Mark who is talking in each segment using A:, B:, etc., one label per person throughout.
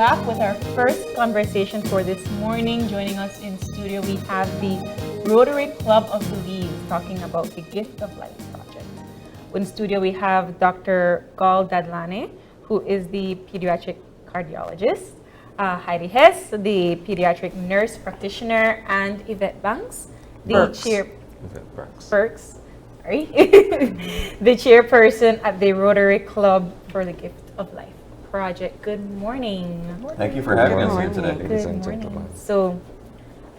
A: back with our first conversation for this morning. Joining us in studio, we have the Rotary Club of Belize talking about the Gift of Life project. In studio, we have Dr. Gal Dadlane, who is the pediatric cardiologist, Heidi Hess, the pediatric nurse practitioner, and Yvette Banks, the the chairperson at the Rotary Club for the Gift of Life project. Good morning.
B: Thank you for having us here today.
A: Good morning. So,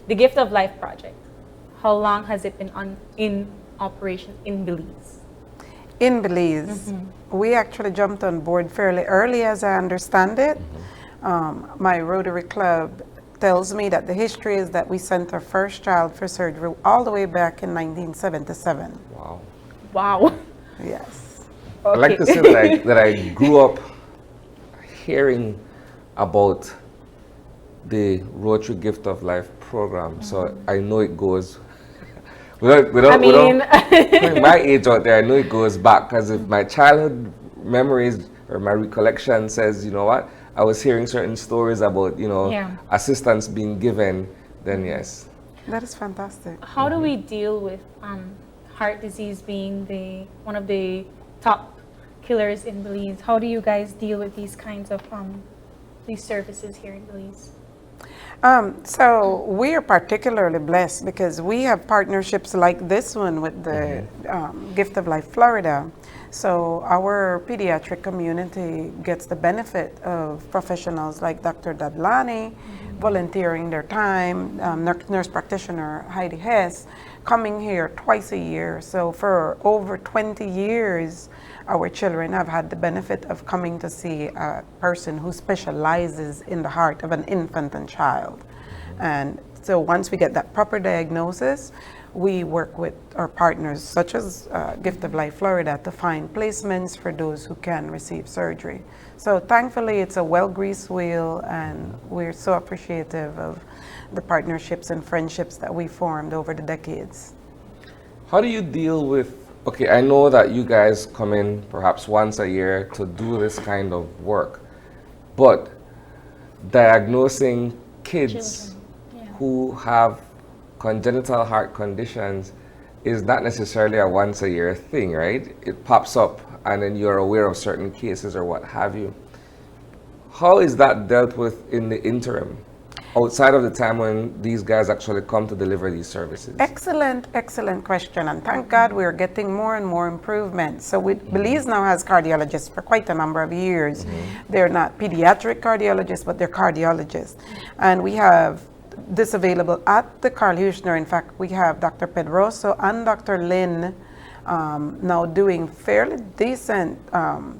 A: the Gift of Life project, how long has it been in operation in Belize?
C: In Belize, we actually jumped on board fairly early, as I understand it. My Rotary Club tells me that the history is that we sent our first child for surgery all the way back in 1977.
A: Wow.
C: Yes.
D: Okay. I like to say that I grew up hearing about the Rotary Gift of Life program, so I know it goes without putting my age out there. I know it goes back because if my childhood memories or my recollection says, you know what, I was hearing certain stories about, assistance being given, then yes.
C: That is fantastic.
A: How do we deal with heart disease being one of the top killers in Belize? How do you guys deal with these kinds of these services here in Belize?
C: So we are particularly blessed because we have partnerships like this one with the Gift of Life Florida. So our pediatric community gets the benefit of professionals like Dr. Dadlane volunteering their time, nurse practitioner Heidi Hess coming here twice a year. So for over 20 years, our children have had the benefit of coming to see a person who specializes in the heart of an infant and child. And so once we get that proper diagnosis, we work with our partners such as Gift of Life Florida to find placements for those who can receive surgery. So thankfully it's a well-greased wheel, and we're so appreciative of the partnerships and friendships that we formed over the decades.
D: How do you deal with, okay, I know that you guys come in perhaps once a year to do this kind of work, but diagnosing kids who have congenital heart conditions is not necessarily a once a year thing, right? It pops up and then you're aware of certain cases or what have you. How is that dealt with in the interim, outside of the time when these guys actually come to deliver these services?
C: Excellent question, and thank God we're getting more and more improvements. So Belize now has cardiologists for quite a number of years. They're not pediatric cardiologists, but they're cardiologists. And we have this available at the Carl Huchner. In fact, we have Dr. Pedroso and Dr. Lynn now doing fairly decent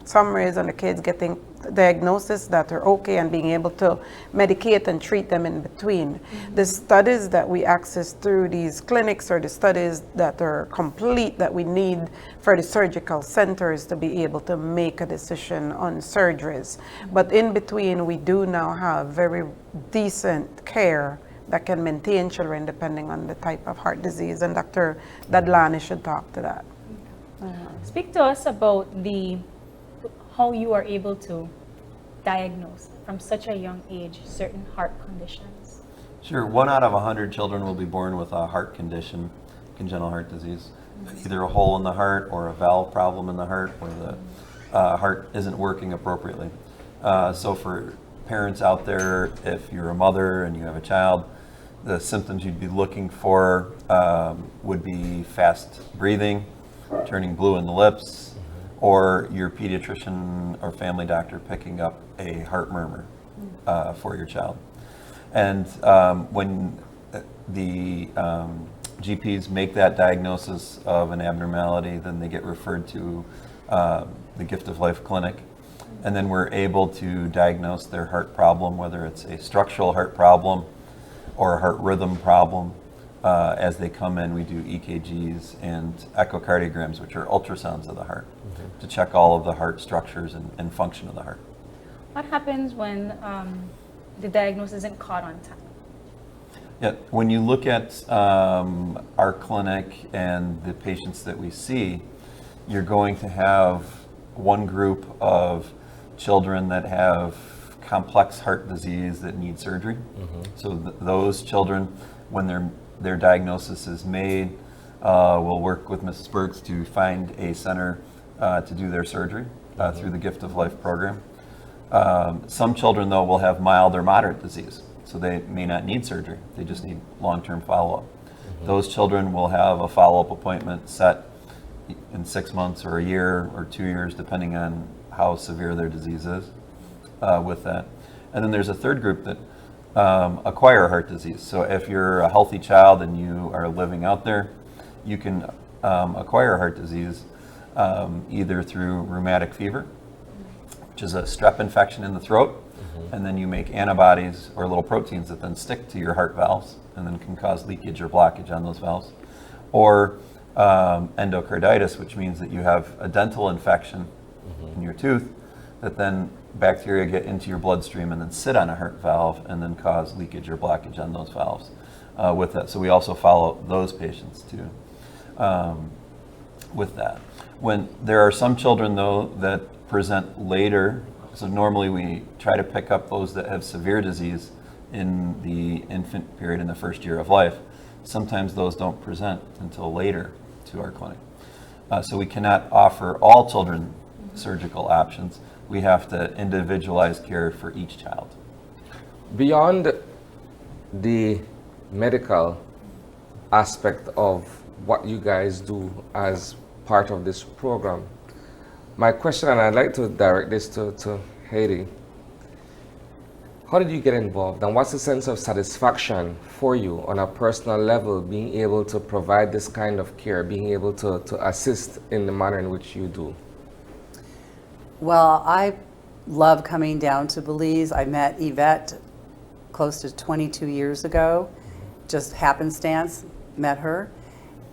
C: summaries on the kids getting diagnosis that are okay and being able to medicate and treat them in between. The studies that we access through these clinics are the studies that are complete that we need for the surgical centers to be able to make a decision on surgeries. But in between, we do now have very decent care that can maintain children depending on the type of heart disease, and Dr. Dadlane should talk to that.
A: Speak to us about how you are able to diagnose from such a young age certain heart conditions.
B: Sure. 1 out of 100 children will be born with a heart condition, congenital heart disease, either a hole in the heart or a valve problem in the heart, or the heart isn't working appropriately. So for parents out there, if you're a mother and you have a child, the symptoms you'd be looking for would be fast breathing, turning blue in the lips, or your pediatrician or family doctor picking up a heart murmur for your child. And when the GPs make that diagnosis of an abnormality, then they get referred to the Gift of Life clinic. And then we're able to diagnose their heart problem, whether it's a structural heart problem or a heart rhythm problem. As they come in, we do EKGs and echocardiograms, which are ultrasounds of the heart, to check all of the heart structures and function of the heart.
A: What happens when the diagnosis isn't caught on time?
B: Yeah, when you look at our clinic and the patients that we see, you're going to have one group of children that have complex heart disease that need surgery. So those children, when their diagnosis is made, we'll work with Mrs. Burks to find a center to do their surgery through the Gift of Life program. Some children, though, will have mild or moderate disease, so they may not need surgery. They just need long-term follow-up. Those children will have a follow-up appointment set in 6 months or a year or 2 years, depending on how severe their disease is with that. And then there's a third group that acquire heart disease. So if you're a healthy child and you are living out there, you can acquire heart disease either through rheumatic fever, which is a strep infection in the throat, and then you make antibodies or little proteins that then stick to your heart valves and then can cause leakage or blockage on those valves. Or endocarditis, which means that you have a dental infection in your tooth that then bacteria get into your bloodstream and then sit on a heart valve and then cause leakage or blockage on those valves with that. So we also follow those patients too with that. When there are some children, though, that present later, so normally we try to pick up those that have severe disease in the infant period in the first year of life. Sometimes those don't present until later to our clinic. So we cannot offer all children surgical options. We have to individualize care for each child.
D: Beyond the medical aspect of what you guys do as part of this program, my question, and I'd like to direct this to Haiti, how did you get involved, and what's the sense of satisfaction for you on a personal level being able to provide this kind of care, being able to assist in the manner in which you do?
E: Well, I love coming down to Belize. I met Yvette close to 22 years ago, just happenstance, met her.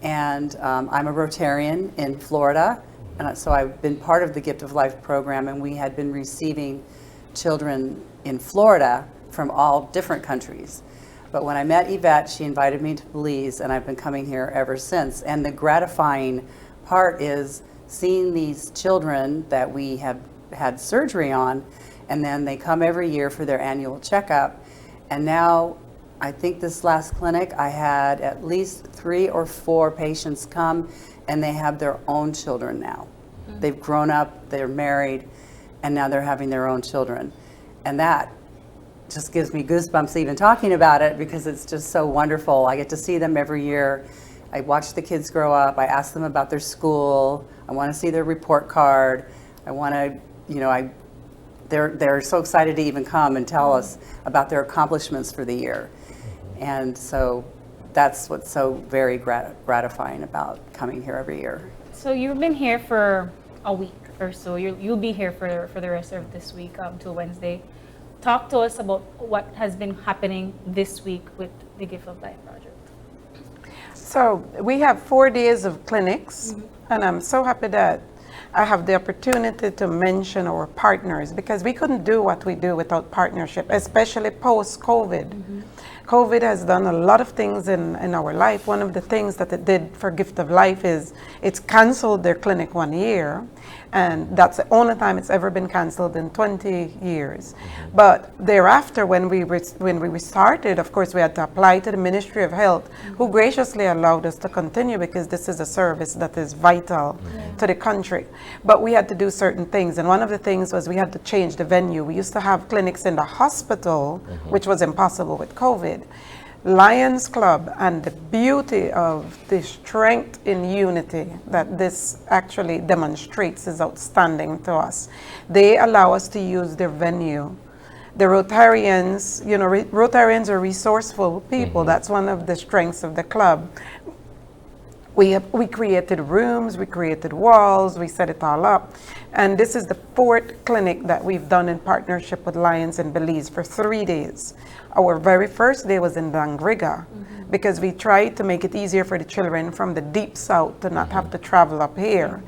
E: And I'm a Rotarian in Florida, and so I've been part of the Gift of Life program, and we had been receiving children in Florida from all different countries. But when I met Yvette, she invited me to Belize, and I've been coming here ever since. And the gratifying part is seeing these children that we have had surgery on, and then they come every year for their annual checkup. And now, I think this last clinic, I had at least 3 or 4 patients come, and they have their own children now. They've grown up, they're married, and now they're having their own children. And that just gives me goosebumps even talking about it, because it's just so wonderful. I get to see them every year. I watch the kids grow up. I ask them about their school. I want to see their report card. I want to, they're so excited to even come and tell us about their accomplishments for the year. And so that's what's so very gratifying about coming here every year.
A: So you've been here for a week or so. You'll be here for the rest of this week till Wednesday. Talk to us about what has been happening this week with the Gift of Life project.
C: So we have 4 days of clinics, and I'm so happy that I have the opportunity to mention our partners, because we couldn't do what we do without partnership, especially post-COVID. COVID has done a lot of things in our life. One of the things that it did for Gift of Life is it's canceled their clinic 1 year, and that's the only time it's ever been canceled in 20 years. But thereafter, when we restarted, of course, we had to apply to the Ministry of Health, who graciously allowed us to continue, because this is a service that is vital to the country. But we had to do certain things, and one of the things was we had to change the venue. We used to have clinics in the hospital, which was impossible with COVID. Lions Club, and the beauty of the strength in unity that this actually demonstrates is outstanding to us. They allow us to use their venue. The Rotarians, Rotarians are resourceful people. That's one of the strengths of the club. We created rooms, we created walls, we set it all up. And this is the 4th clinic that we've done in partnership with Lions in Belize for 3 days. Our very first day was in Dangriga, because we tried to make it easier for the children from the deep south to not have to travel up here.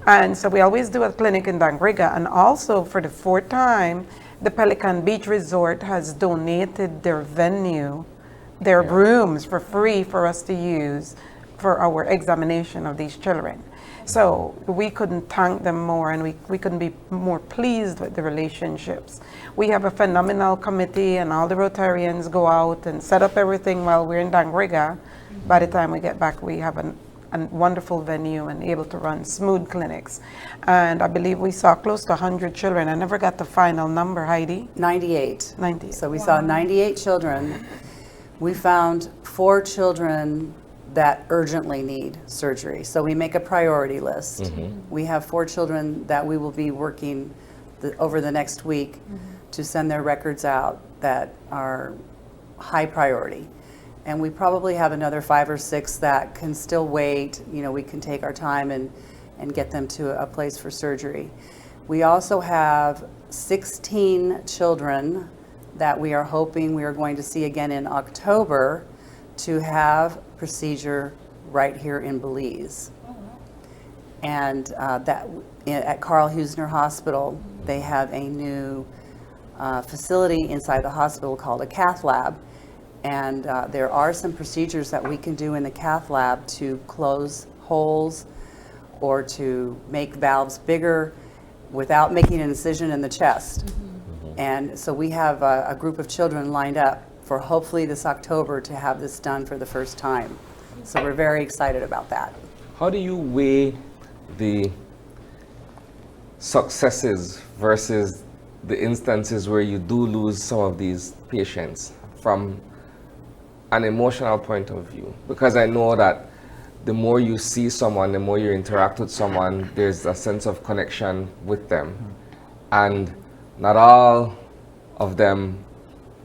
C: And so we always do a clinic in Dangriga. And also, for the 4th time, the Pelican Beach Resort has donated their venue, their rooms for free for us to use for our examination of these children. So we couldn't thank them more, and we couldn't be more pleased with the relationships. We have a phenomenal committee, and all the Rotarians go out and set up everything while we're in Dangriga. By the time we get back, we have a wonderful venue and able to run smooth clinics. And I believe we saw close to 100 children. I never got the final number, Heidi.
E: 98.
C: 98.
E: So we saw 98 children. We found 4 children that urgently need surgery. So we make a priority list. We have 4 children that we will be working over the next week to send their records out that are high priority. And we probably have another 5 or 6 that can still wait. You know, we can take our time and get them to a place for surgery. We also have 16 children that we are hoping we are going to see again in October to have procedure right here in Belize. And that at Carl Huesner Hospital, they have a new facility inside the hospital called a cath lab. And there are some procedures that we can do in the cath lab to close holes or to make valves bigger without making an incision in the chest. And so we have a group of children lined up for hopefully this October to have this done for the first time. So we're very excited about that.
D: How do you weigh the successes versus the instances where you do lose some of these patients from an emotional point of view? Because I know that the more you see someone, the more you interact with someone, there's a sense of connection with them. And not all of them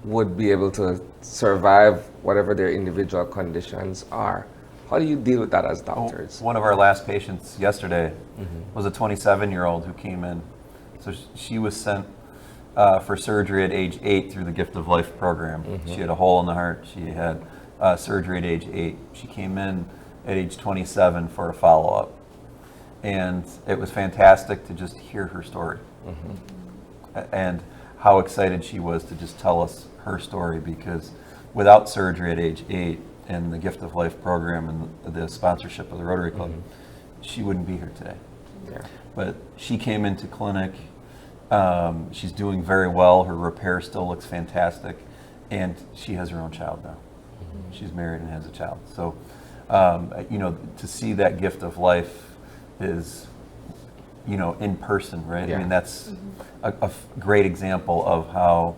D: would be able to survive whatever their individual conditions are. How do you deal with that as doctors?
B: One of our last patients yesterday was a 27-year-old who came in. So she was sent for surgery at age 8 through the Gift of Life program. She had a hole in the heart. She had surgery at age 8. She came in at age 27 for a follow-up. And it was fantastic to just hear her story. And how excited she was to just tell us her story, because without surgery at age 8 and the Gift of Life program and the sponsorship of the Rotary Club, she wouldn't be here today. But she came into clinic. She's doing very well. Her repair still looks fantastic, and she has her own child now. She's married and has a child. So, you know, to see that gift of life is, you know, in person, right? I mean, that's a great example of how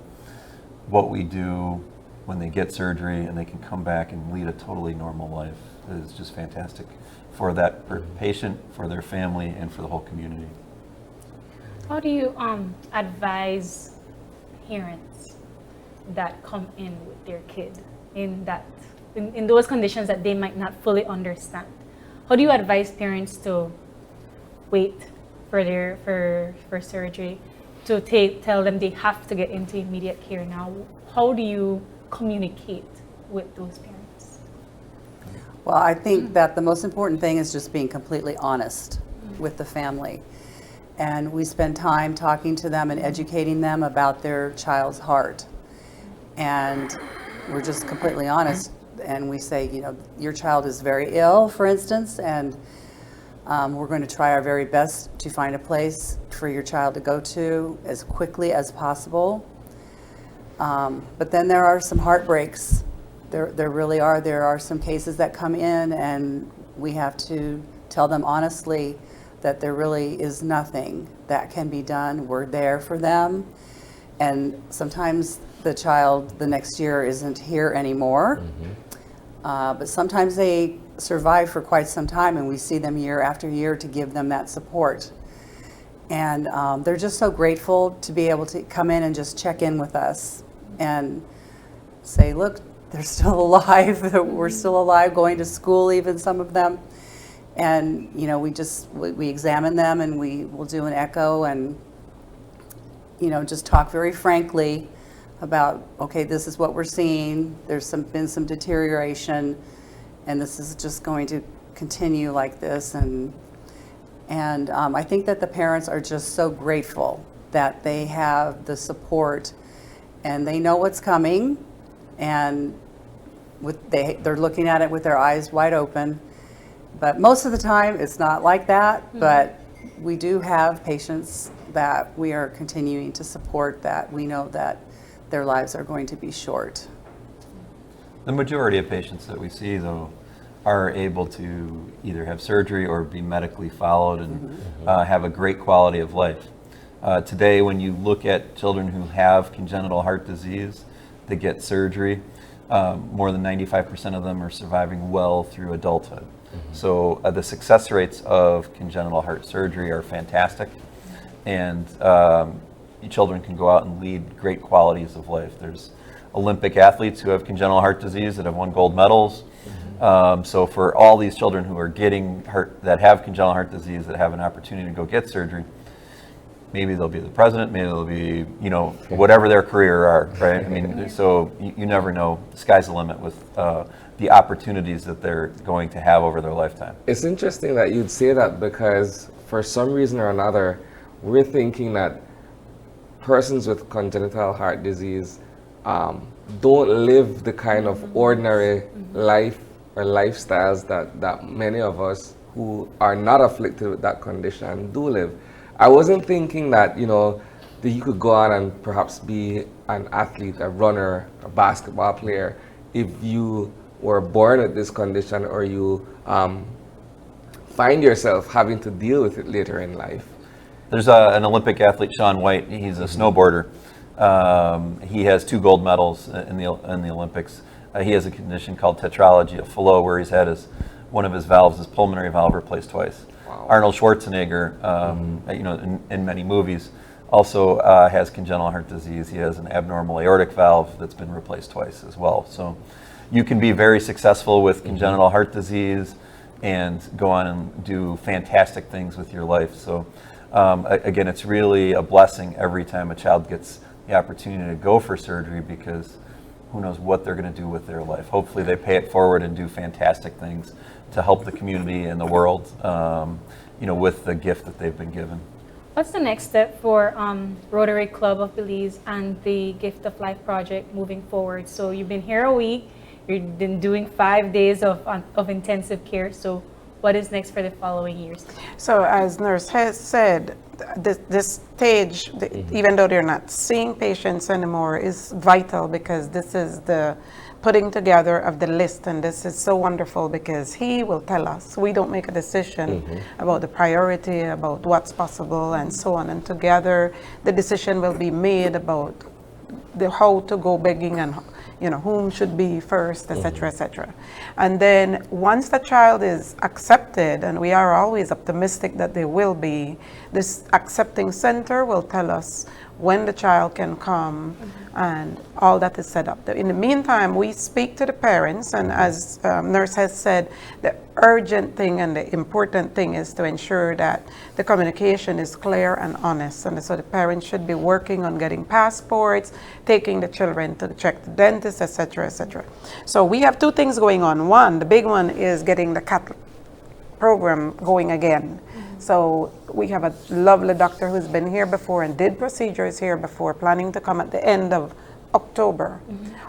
B: what we do when they get surgery and they can come back and lead a totally normal life is just fantastic for that patient, for their family, and for the whole community.
F: How do you advise parents that come in with their kid in those conditions that they might not fully understand? How do you advise parents to wait for surgery, to tell them they have to get into immediate care now? How do you communicate with those parents?
E: Well, I think that the most important thing is just being completely honest with the family. And we spend time talking to them and educating them about their child's heart. And we're just completely honest. And we say, you know, your child is very ill, for instance, and we're going to try our very best to find a place for your child to go to as quickly as possible. But then there are some heartbreaks. There really are. There are some cases that come in, and we have to tell them honestly that there really is nothing that can be done. We're there for them. And sometimes the child the next year isn't here anymore. But sometimes they survive for quite some time, and we see them year after year to give them that support. And they're just so grateful to be able to come in and just check in with us and say, look, they're still alive. We're still alive, going to school, even some of them. And, you know, we examine them, and we will do an echo and, you know, just talk very frankly about, okay, this is what we're seeing. There's been some deterioration, and this is just going to continue like this. And I think that the parents are just so grateful that they have the support, and they know what's coming, and they're looking at it with their eyes wide open. But most of the time, it's not like that, but we do have patients that we are continuing to support that we know that their lives are going to be short.
B: The majority of patients that we see, though, are able to either have surgery or be medically followed and have a great quality of life. Today, when you look at children who have congenital heart disease that get surgery, more than 95% of them are surviving well through adulthood. So the success rates of congenital heart surgery are fantastic, and children can go out and lead great qualities of life. There's Olympic athletes who have congenital heart disease that have won gold medals. So for all these children who are getting that have congenital heart disease that have an opportunity to go get surgery, maybe they'll be the president, maybe they'll be, whatever their career are, right? I mean, so you never know. The sky's the limit with the opportunities that they're going to have over their lifetime.
D: It's interesting that you'd say that, because for some reason or another, we're thinking that persons with congenital heart disease don't live the kind of ordinary life or lifestyles that many of us who are not afflicted with that condition do live. I wasn't thinking that, that you could go on and perhaps be an athlete, a runner, a basketball player, if you were born with this condition or you find yourself having to deal with it later in life.
B: There's an Olympic athlete, Shaun White. He's a snowboarder. He has 2 gold medals in the Olympics. He has a condition called tetralogy of Fallot, where he's had one of his valves, his pulmonary valve, replaced twice.
D: Wow.
B: Arnold Schwarzenegger, in many movies, also has congenital heart disease. He has an abnormal aortic valve that's been replaced twice as well. So you can be very successful with congenital heart disease and go on and do fantastic things with your life. So again, it's really a blessing every time a child gets the opportunity to go for surgery, because who knows what they're going to do with their life. Hopefully they pay it forward and do fantastic things to help the community and the world, with the gift that they've been given.
F: What's the next step for Rotary Club of Belize and the Gift of Life project moving forward? So you've been here a week, you've been doing 5 days of intensive care. So what is next for the following years?
C: So as Nurse has said, this stage, even though they're not seeing patients anymore, is vital, because this is the putting together of the list, and this is so wonderful because he will tell us. We don't make a decision about the priority, about what's possible, and so on. And together, the decision will be made about how to go begging and whom should be first, etc., etc. And then once the child is accepted, and we are always optimistic that they will be, this accepting center will tell us when the child can come and all that is set up. In the meantime, we speak to the parents, and as Nurse has said, the urgent thing and the important thing is to ensure that the communication is clear and honest. And so the parents should be working on getting passports, taking the children to check the dentist, etc., etc. So we have 2 things going on. One, the big one is getting the CAT program going again. So we have a lovely doctor who's been here before and did procedures here before, planning to come at the end of October.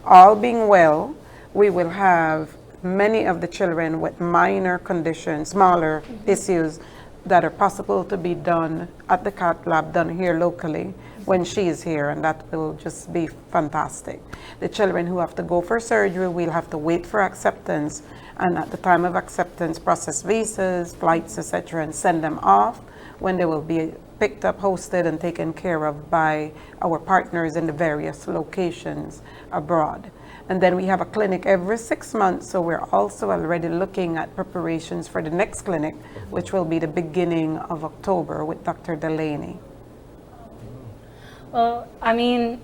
C: All being well, we will have many of the children with minor conditions, smaller issues that are possible to be done at the CAT lab, done here locally when she is here, and that will just be fantastic. The children who have to go for surgery will have to wait for acceptance, and at the time of acceptance, process visas, flights, etc., and send them off, when they will be picked up, hosted, and taken care of by our partners in the various locations abroad. And then we have a clinic every 6 months, so we're also already looking at preparations for the next clinic, which will be the beginning of October with Dr. Delaney.
F: Well, I mean,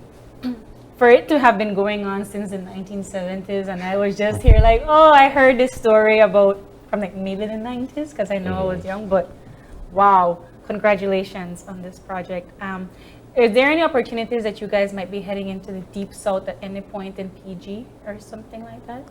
F: for it to have been going on since the 1970s, and I was just here like, oh, I heard this story about from like maybe the 90s, because I know I was young, but wow, congratulations on this project. Is there any opportunities that you guys might be heading into the Deep South at any point in PG or something like that?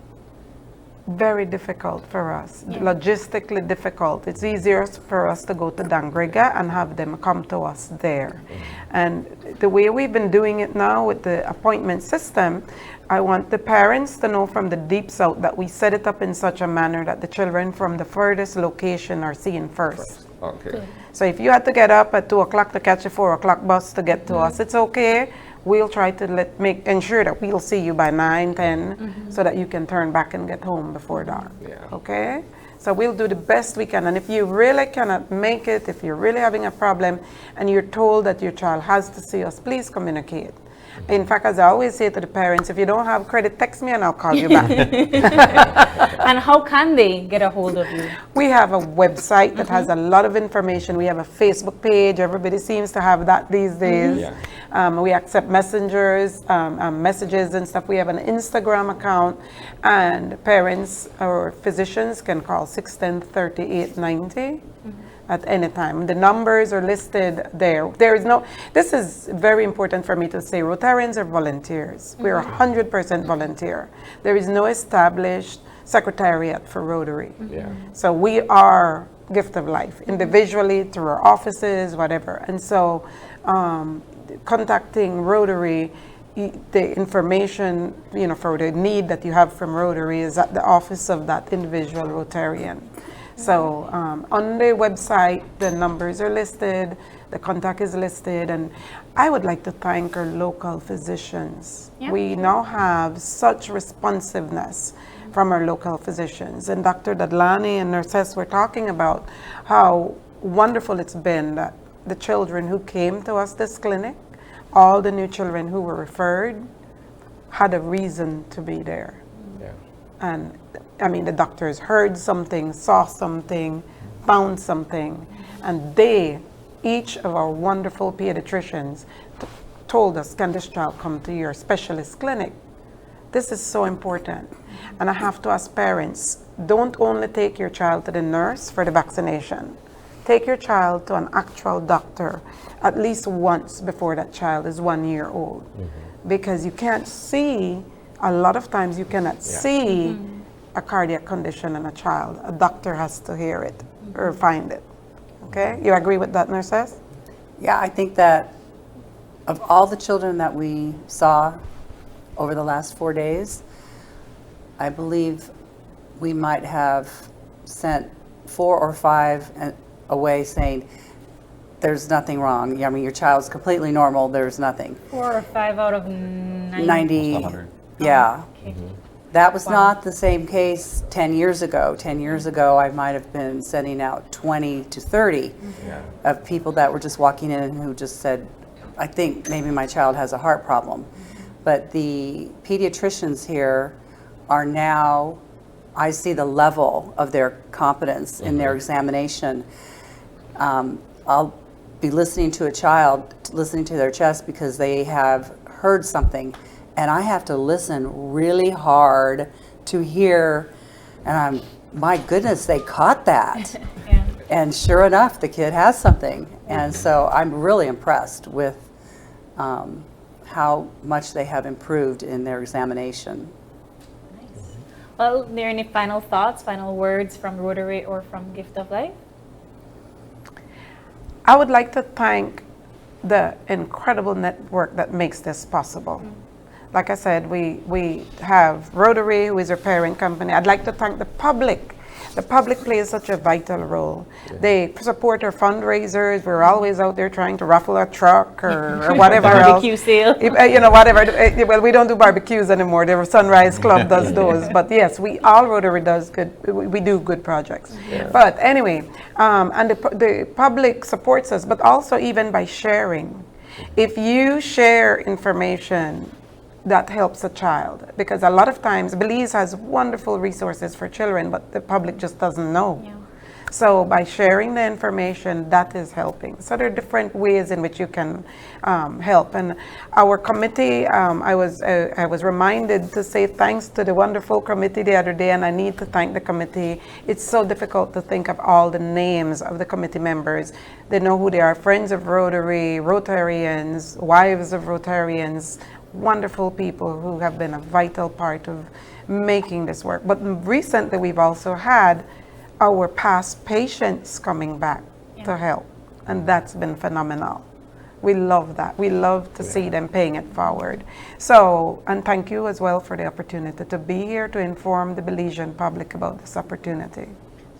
C: very difficult for us,
F: Yeah.
C: logistically difficult. It's easier for us to go to Dangriga and have them come to us there. And the way we've been doing it now with the appointment system, I want the parents to know from the deep south that we set it up in such a manner that the children from the furthest location are seen first.
D: Okay.
C: So if you had to get up at 2 o'clock to catch a 4 o'clock bus to get to us, it's okay. We'll try to ensure that we'll see you by 9, 10, so that you can turn back and get home before dark.
D: Yeah.
C: Okay? So we'll do the best we can. And if you really cannot make it, if you're really having a problem and you're told that your child has to see us, please communicate. In fact, as I always say to the parents, if you don't have credit, text me and I'll call you back.
F: And how can they get a hold of you?
C: We have a website that has a lot of information. We have a Facebook page. Everybody seems to have that these days.
D: Yeah.
C: We accept messengers, messages and stuff. We have an Instagram account, and parents or physicians can call 610-3890 at any time. The numbers are listed there. There is no, this is very important for me to say, Rotarians are volunteers. We're 100% volunteer. There is no established secretariat for Rotary.
D: Yeah.
C: So we are Gift of Life, individually, through our offices, whatever. And so contacting Rotary, the information, for the need that you have from Rotary is at the office of that individual Rotarian. So on the website, the numbers are listed, the contact is listed, and I would like to thank our local physicians.
F: Yeah.
C: We now have such responsiveness from our local physicians. And Dr. Dadlani and nurses were talking about how wonderful it's been that the children who came to us this clinic, all the new children who were referred, had a reason to be there.
D: Yeah.
C: And I mean, the doctors heard something, saw something, found something, and they, each of our wonderful pediatricians, told us, can this child come to your specialist clinic? This is so important. And I have to ask parents, don't only take your child to the nurse for the vaccination. Take your child to an actual doctor at least once before that child is 1 year old. Because you can't see, a lot of times you cannot see a cardiac condition in a child. A doctor has to hear it or find it. Okay? You agree with that, nurses?
E: Yeah, I think that of all the children that we saw over the last 4 days, I believe we might have sent 4 or 5 away saying, there's nothing wrong. I mean, your child's completely normal. There's nothing.
F: 4 or 5 out of 90.
E: 90.
B: 100.
E: Yeah.
F: Okay.
E: That was not the same case 10 years ago. 10 years ago, I might have been sending out 20 to 30 of people that were just walking in and who just said, I think maybe my child has a heart problem. But the pediatricians here are now, I see the level of their competence in their examination. I'll be listening to a child, listening to their chest because they have heard something, and I have to listen really hard to hear, and my goodness, they caught that.
F: Yeah.
E: And sure enough, the kid has something. And so I'm really impressed with how much they have improved in their examination.
F: Nice. Well, are there any final thoughts, final words from Rotary or from Gift of Life?
C: I would like to thank the incredible network that makes this possible. Like I said, we have Rotary, who is our parent company. I'd like to thank the public. The public plays such a vital role. They support our fundraisers. We're always out there trying to raffle a truck or whatever
F: Barbecue
C: else.
F: sale.
C: Whatever. Well, we don't do barbecues anymore. The Sunrise Club does those. But yes, all Rotary does good. We do good projects. But anyway, and the public supports us, but also even by sharing. If you share information, that helps a child, because a lot of times Belize has wonderful resources for children, but the public just doesn't know.
F: Yeah.
C: So by sharing the information, that is helping. So there are different ways in which you can help. And our committee, I was reminded to say thanks to the wonderful committee the other day, and I need to thank the committee. It's so difficult to think of all the names of the committee members. They know who they are: friends of Rotary, Rotarians, wives of Rotarians, wonderful people who have been a vital part of making this work. But recently, we've also had our past patients coming back to help, and that's been phenomenal. We love that. We love to see them paying it forward. So, and thank you as well for the opportunity to be here to inform the Belizean public about this opportunity.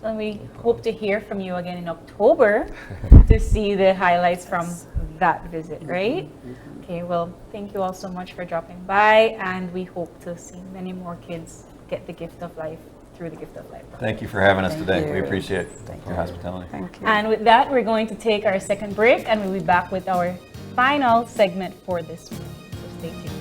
A: And we hope to hear from you again in October to see the highlights from that visit, right? Okay, well, thank you all so much for dropping by, and we hope to see many more kids get the gift of life through the Gift of Life.
B: Thank you for having us
E: Thank
B: today. We
E: you.
B: appreciate
E: Thank
B: your
E: you.
B: hospitality.
C: Thank you.
A: And with that, we're going to take our second break, and we'll be back with our final segment for this week. So stay tuned.